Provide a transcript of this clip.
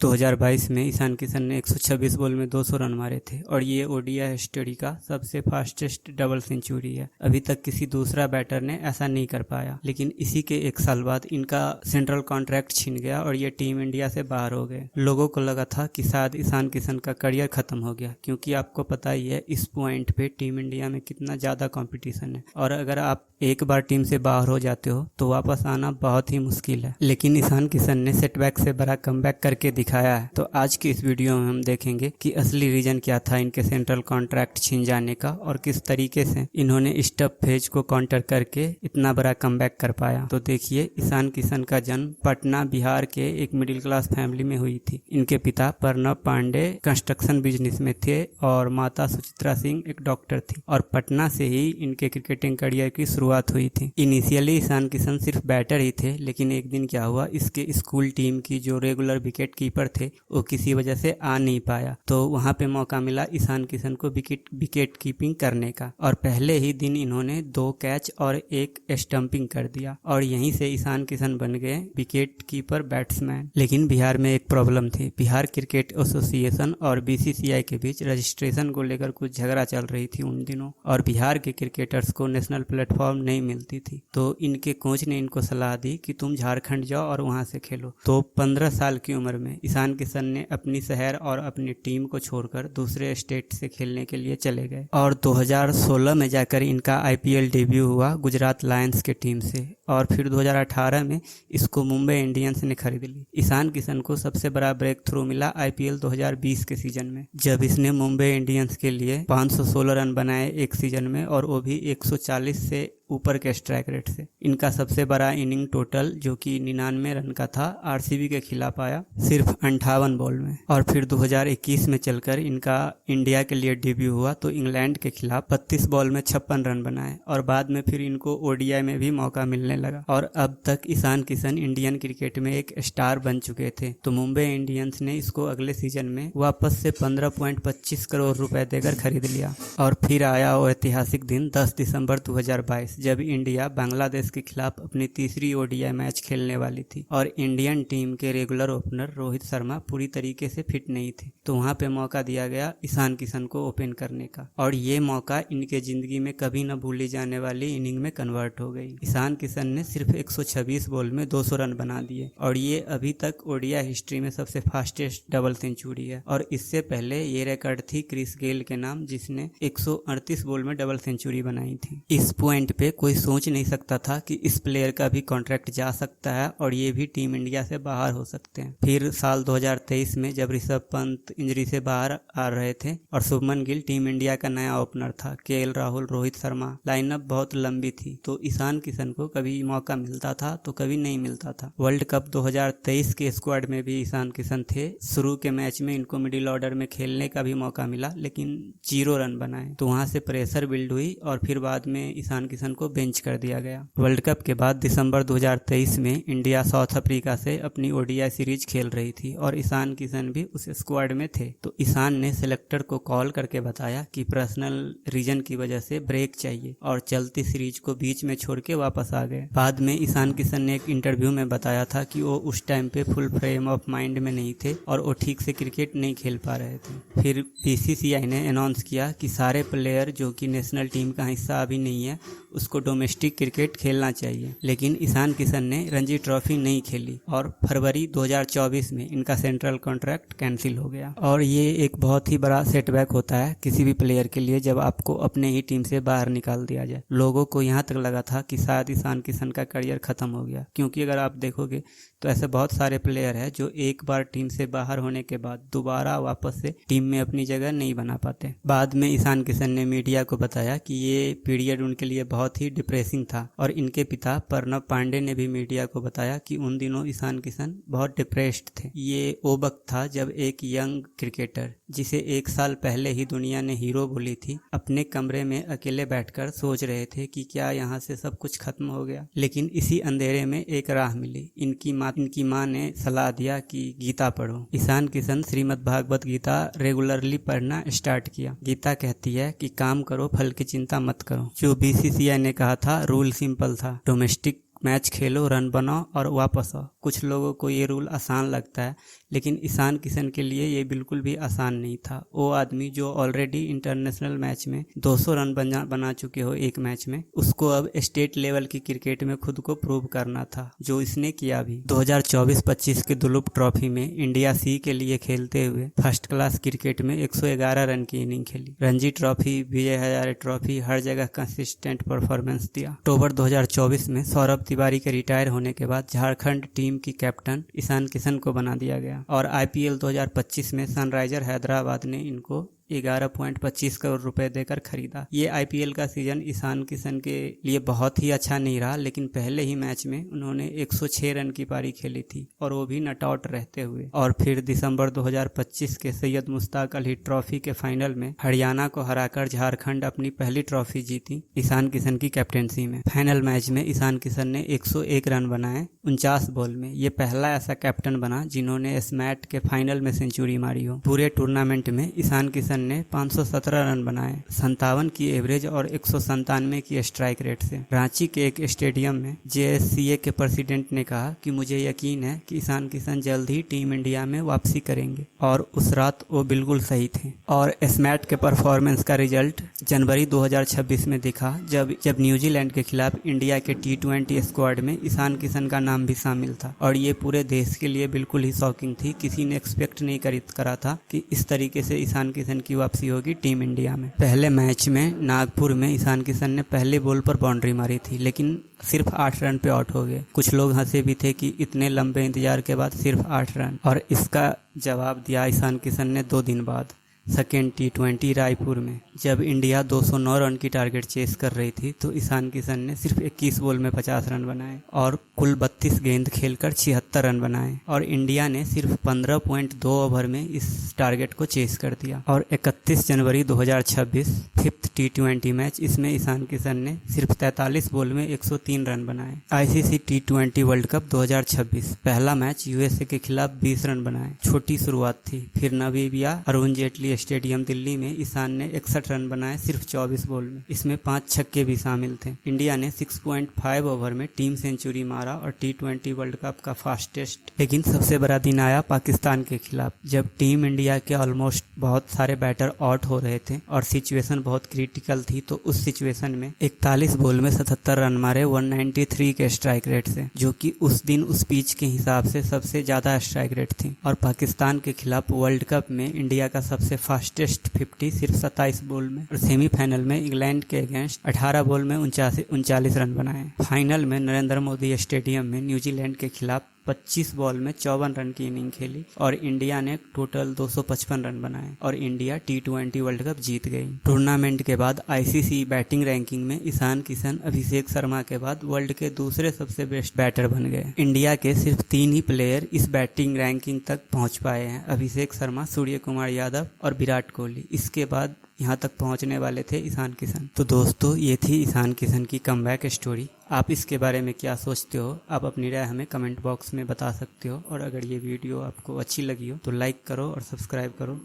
2022 में ईशान किशन ने 126 बॉल में 200 रन मारे थे और ये ओडीआई हिस्ट्री का सबसे फास्टेस्ट डबल सेंचुरी है। अभी तक किसी दूसरा बैटर ने ऐसा नहीं कर पाया, लेकिन इसी के एक साल बाद इनका सेंट्रल कॉन्ट्रैक्ट छिन गया और ये टीम इंडिया से बाहर हो गए। लोगों को लगा था कि शायद ईशान किशन का करियर खत्म हो गया, क्योंकि आपको पता ही है इस पॉइंट पे टीम इंडिया में कितना ज़्यादा कंपटीशन है और अगर आप एक बार टीम से बाहर हो जाते हो तो वापस आना बहुत ही मुश्किल है। लेकिन ईशान किशन ने सेटबैक से बड़ा कमबैक करके दिखाया है। तो आज की इस वीडियो में हम देखेंगे कि असली रीजन क्या था इनके सेंट्रल कॉन्ट्रैक्ट छिन जाने का और किस तरीके से इन्होंने इस टफ फेज को काउंटर करके इतना बड़ा कमबैक कर पाया। तो देखिए, ईशान किशन का जन्म पटना बिहार के एक मिडिल क्लास फैमिली में हुई थी। इनके पिता प्रणब पांडे कंस्ट्रक्शन बिजनेस में थे और माता सुचित्रा सिंह एक डॉक्टर थी और पटना से ही इनके क्रिकेटिंग करियर की शुरुआत हुई थी। इनिशियली ईशान किशन सिर्फ बैटर ही थे, लेकिन एक दिन क्या हुआ, इसके स्कूल टीम की जो रेगुलर विकेट कीपर थे वो किसी वजह से आ नहीं पाया, तो वहां पे मौका मिला ईशान किशन को विकेट कीपिंग करने का और पहले ही दिन इन्होंने 2 कैच और 1 स्टंपिंग कर दिया और यहीं से ईशान किशन बन गए विकेट कीपर बैट्समैन। लेकिन बिहार में एक प्रॉब्लम थी। बिहार क्रिकेट एसोसिएशन और बीसीसीआई के बीच रजिस्ट्रेशन को लेकर कुछ झगड़ा चल रही थी उन दिनों और बिहार के क्रिकेटर्स को नेशनल प्लेटफॉर्म नहीं मिलती थी। तो इनके कोच ने इनको सलाह दी कि तुम झारखंड जाओ और वहां से खेलो। तो 15 साल की उम्र में ईशान किशन ने अपनी शहर और अपनी टीम को छोड़कर दूसरे स्टेट से खेलने के लिए चले गए और 2016 में जाकर इनका आईपीएल डेब्यू हुआ गुजरात लायंस के टीम से और फिर 2018 में इसको मुंबई इंडियंस ने खरीद ली। ईशान किशन को सबसे बड़ा ब्रेक थ्रू मिला आईपीएल 2020 के सीजन में, जब इसने मुंबई इंडियंस के लिए 516 रन बनाए एक सीजन में और वो भी 140 से ऊपर के स्ट्राइक रेट से। इनका सबसे बड़ा इनिंग टोटल जो कि 99 रन का था आरसीबी के खिलाफ आया सिर्फ 58 बॉल में। और फिर 2021 में चलकर इनका इंडिया के लिए डेब्यू हुआ तो इंग्लैंड के खिलाफ 32 बॉल में 56 रन बनाए और बाद में फिर इनको ओडीआई में भी मौका मिलने लगा और अब तक ईशान किशन इंडियन क्रिकेट में एक स्टार बन चुके थे। तो मुंबई इंडियंस ने इसको अगले सीजन में वापस से 15.25 करोड़ रुपए देकर खरीद लिया और फिर आया वो ऐतिहासिक दिन 10 दिसंबर 2022 जब इंडिया बांग्लादेश के खिलाफ अपनी तीसरी ओडीआई मैच खेलने वाली थी और इंडियन टीम के रेगुलर ओपनर रोहित शर्मा पूरी तरीके से फिट नहीं थे। तो वहां पे मौका दिया गया ईशान किशन को ओपन करने का और ये मौका इनके जिंदगी में कभी न भूली जाने वाली इनिंग में कन्वर्ट हो गई। ईशान किशन ने सिर्फ 126 बॉल में 200 रन बना दिए और ये अभी तक ओडीआई हिस्ट्री में सबसे फास्टेस्ट डबल सेंचुरी है और इससे पहले ये रिकॉर्ड थी क्रिस गेल के नाम, जिसने 138 बॉल में डबल सेंचुरी बनाई थी। इस पॉइंट पे कोई सोच नहीं सकता था कि इस प्लेयर का भी कॉन्ट्रैक्ट जा सकता है और ये भी टीम इंडिया से बाहर हो सकते हैं। फिर साल 2023 में जब ऋषभ पंत इंजरी से बाहर आ रहे थे और शुभमन गिल टीम इंडिया का नया ओपनर था, केएल राहुल, रोहित शर्मा, लाइनअप बहुत लंबी थी, तो ईशान किशन को कभी मौका मिलता था तो कभी नहीं मिलता था। वर्ल्ड कप 2023 के स्क्वाड में भी ईशान किशन थे। शुरू के मैच में इनको मिडिल ऑर्डर में खेलने का भी मौका मिला, लेकिन 0 रन बनाए, तो वहां से प्रेशर बिल्ड हुई और फिर बाद में ईशान किशन को बेंच कर दिया गया। वर्ल्ड कप के बाद दिसंबर 2023 में इंडिया साउथ अफ्रीका से अपनी ओडीआई सीरीज खेल रही थी और ईशान किशन भी उस स्क्वाड में थे। तो ईशान ने सिलेक्टर को कॉल करके बताया कि पर्सनल रीजन की वजह से ब्रेक चाहिए और चलती सीरीज को बीच में छोड़ के वापस आ गए। बाद में ईशान किशन ने एक इंटरव्यू में बताया था कि वो उस टाइम पे फुल फ्रेम ऑफ माइंड में नहीं थे और वो ठीक से क्रिकेट नहीं खेल पा रहे थे। फिर बीसीसीआई ने अनाउंस किया कि सारे प्लेयर जो कि नेशनल टीम का हिस्सा अभी नहीं है उसको डोमेस्टिक क्रिकेट खेलना चाहिए, लेकिन ईशान किशन ने रणजी ट्रॉफी नहीं खेली और फरवरी 2024 में इनका सेंट्रल कॉन्ट्रैक्ट कैंसिल हो गया। और ये एक बहुत ही बड़ा सेटबैक होता है किसी भी प्लेयर के लिए जब आपको अपने ही टीम से बाहर निकाल दिया जाए। लोगों को यहाँ तक लगा था कि शायद ईशान किशन का करियर खत्म हो गया, क्योंकि अगर आप देखोगे तो ऐसे बहुत सारे प्लेयर हैं जो एक बार टीम से बाहर होने के बाद दोबारा वापस से टीम में अपनी जगह नहीं बना पाते। बाद में ईशान किशन ने मीडिया को बताया कि ये पीरियड उनके लिए बहुत ही डिप्रेसिंग था और इनके पिता प्रणब पांडे ने भी मीडिया को बताया कि उन दिनों ईशान किशन बहुत डिप्रेस्ड थे। ये वो वक्त था जब एक यंग क्रिकेटर जिसे 1 साल पहले ही दुनिया ने हीरो बोली थी, अपने कमरे में अकेले बैठकर सोच रहे थे कि क्या यहाँ से सब कुछ खत्म हो गया। लेकिन इसी अंधेरे में एक राह मिली। इनकी माँ ने सलाह दिया कि गीता पढ़ो। ईशान किशन श्रीमद् भागवत गीता रेगुलरली पढ़ना स्टार्ट किया। गीता कहती है कि काम करो, फल की चिंता मत करो। जो बीसीसीआई ने कहा था रूल सिंपल था, डोमेस्टिक मैच खेलो, रन बनाओ और वापस आओ। कुछ लोगों को ये रूल आसान लगता है, लेकिन ईशान किशन के लिए ये बिल्कुल भी आसान नहीं था। वो आदमी जो ऑलरेडी इंटरनेशनल मैच में 200 रन बना चुके हो एक मैच में, उसको अब स्टेट लेवल की क्रिकेट में खुद को प्रूव करना था, जो इसने किया भी। 2024-25 के दुलीप ट्रॉफी में इंडिया सी के लिए खेलते हुए फर्स्ट क्लास क्रिकेट में 111 रन की इनिंग खेली। रणजी ट्रॉफी, विजय हजारे ट्रॉफी, हर जगह कंसिस्टेंट परफॉर्मेंस दिया। अक्टूबर 2024 में सौरभ तिवारी के रिटायर होने के बाद झारखंड टीम की कैप्टन ईशान किशन को बना दिया गया और IPL 2025 में सनराइजर हैदराबाद ने इनको 11.25 करोड़ रुपए देकर खरीदा। ये IPL का सीजन ईशान किशन के लिए बहुत ही अच्छा नहीं रहा, लेकिन पहले ही मैच में उन्होंने 106 रन की पारी खेली थी और वो भी नॉट आउट रहते हुए। और फिर दिसंबर 2025 के सैयद मुश्ताक अली ट्रॉफी के फाइनल में हरियाणा को हराकर झारखंड अपनी पहली ट्रॉफी जीती ईशान किशन की कैप्टेंसी में। फाइनल मैच में ईशान किशन ने 101 रन बनाए 49 बॉल में। ये पहला ऐसा कैप्टन बना जिन्होंने स्मैट के फाइनल में सेंचुरी मारी हो। पूरे टूर्नामेंट में ईशान किशन ने 517 रन बनाए 57 की एवरेज और 197 की स्ट्राइक रेट से। रांची के एक स्टेडियम में JSCA के प्रेसिडेंट ने कहा कि मुझे यकीन है कि ईशान किशन जल्द ही टीम इंडिया में वापसी करेंगे, और उस रात वो बिल्कुल सही थे। और स्मैट के परफॉर्मेंस का रिजल्ट जनवरी 2026 में दिखा, जब न्यूजीलैंड के खिलाफ इंडिया के T20 स्क्वाड में ईशान किशन का नाम भी शामिल था। और ये पूरे देश के लिए बिल्कुल ही शॉकिंग थी। किसी ने एक्सपेक्ट नहीं करा था कि इस तरीके से ईशान किशन की वापसी होगी टीम इंडिया में। पहले मैच में नागपुर में ईशान किशन ने पहले बॉल पर बाउंड्री मारी थी, लेकिन सिर्फ 8 रन पे आउट हो गए। कुछ लोग हंसे भी थे कि इतने लंबे इंतजार के बाद सिर्फ 8 रन। और इसका जवाब दिया ईशान किशन ने 2 दिन बाद सेकेंड T20 रायपुर में। जब इंडिया 209 रन की टारगेट चेस कर रही थी तो ईशान किशन ने सिर्फ 21 बॉल में 50 रन बनाए और कुल 32 गेंद खेलकर 76 रन बनाए। और इंडिया ने सिर्फ 15.2 ओवर में इस टारगेट को चेस कर दिया। और 31 जनवरी 2026 5th T20 मैच, इसमें ईशान किशन ने सिर्फ 43 बॉल में 103 रन बनाए। ICC T20 वर्ल्ड कप 2026 पहला मैच USA के खिलाफ 20 रन बनाए। छोटी शुरुआत थी। फिर नामीबिया अरुण जेटली स्टेडियम दिल्ली में ईशान ने 61 रन बनाए सिर्फ 24 बॉल में। इसमें 5 छक्के भी शामिल थे। इंडिया ने 6.5 ओवर में टीम सेंचुरी मारा और T20 वर्ल्ड कप का फास्टेस्ट। लेकिन सबसे बड़ा दिन आया पाकिस्तान के खिलाफ, जब टीम इंडिया के ऑलमोस्ट बहुत सारे बैटर आउट हो रहे थे और सिचुएशन बहुत क्रिटिकल थी। तो उस सिचुएशन में 41 बॉल में 77 रन मारे 193 के स्ट्राइक रेट से, जो कि उस दिन उस पिच के हिसाब से सबसे ज्यादा स्ट्राइक रेट थी। और पाकिस्तान के खिलाफ वर्ल्ड कप में इंडिया का सबसे फास्टेस्ट 50 सिर्फ 27 बॉल में। और सेमीफाइनल में इंग्लैंड के अगेंस्ट 18 बॉल में 39 रन बनाए। फाइनल में नरेंद्र मोदी स्टेडियम में न्यूजीलैंड के खिलाफ 25 बॉल में 54 रन की इनिंग खेली और इंडिया ने टोटल 255 रन बनाए और इंडिया T20 वर्ल्ड कप जीत गई। टूर्नामेंट के बाद ICC बैटिंग रैंकिंग में ईशान किशन अभिषेक शर्मा के बाद वर्ल्ड के दूसरे सबसे बेस्ट बैटर बन गए। इंडिया के सिर्फ 3 ही प्लेयर इस बैटिंग रैंकिंग तक पहुंच पाए हैं, अभिषेक शर्मा, सूर्य कुमार यादव और विराट कोहली। इसके बाद यहाँ तक पहुँचने वाले थे ईशान किशन। तो दोस्तों, ये थी ईशान किशन की कमबैक स्टोरी। आप इसके बारे में क्या सोचते हो? आप अपनी राय हमें कमेंट बॉक्स में बता सकते हो। और अगर ये वीडियो आपको अच्छी लगी हो तो लाइक करो और सब्सक्राइब करो।